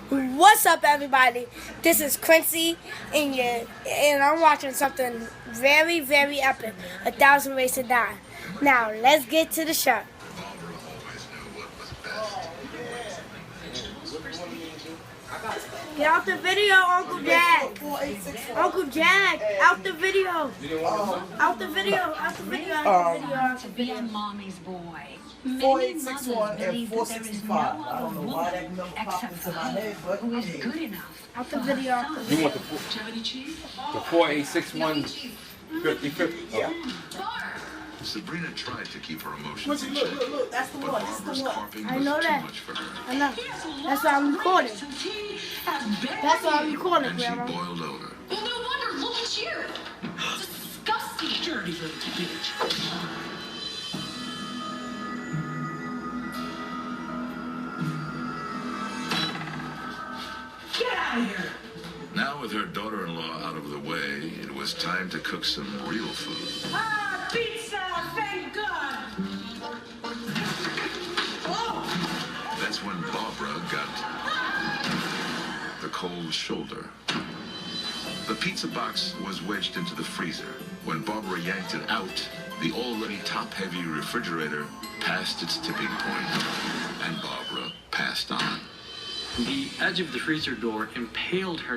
What's up, everybody? This is Quincy, and I'm watching something very, very epic, 1,000 Ways to Die. Now, let's get to the show. Get out the video, Uncle Jack. Uncle Jack, out the video. Out the video, out the video, out the video. Be a mommy's boy. 4861 and 465. I don't know why that number popped into my head, but Who is good enough? Out the video, out the video. You want the 4861 5050? yeah. Sabrina tried to keep her emotions in check, Look, that's the but one. That's Barbara's the one. carping I was know too that. much for her, I know. That's why I'm recording. That's why I'm recording, and she Grandma. boiled over. Well, no wonder. Look at you. Disgusting. Dirty little bitch. Get out of here. Now, with her daughter-in-law out of the way, it was time to cook some real food. Ah, pizza. Thank God. Oh. That's when Barbara got the cold shoulder. The pizza box was wedged into the freezer. When Barbara yanked it out, the already top-heavy refrigerator passed its tipping point, and Barbara passed on. The edge of the freezer door impaled her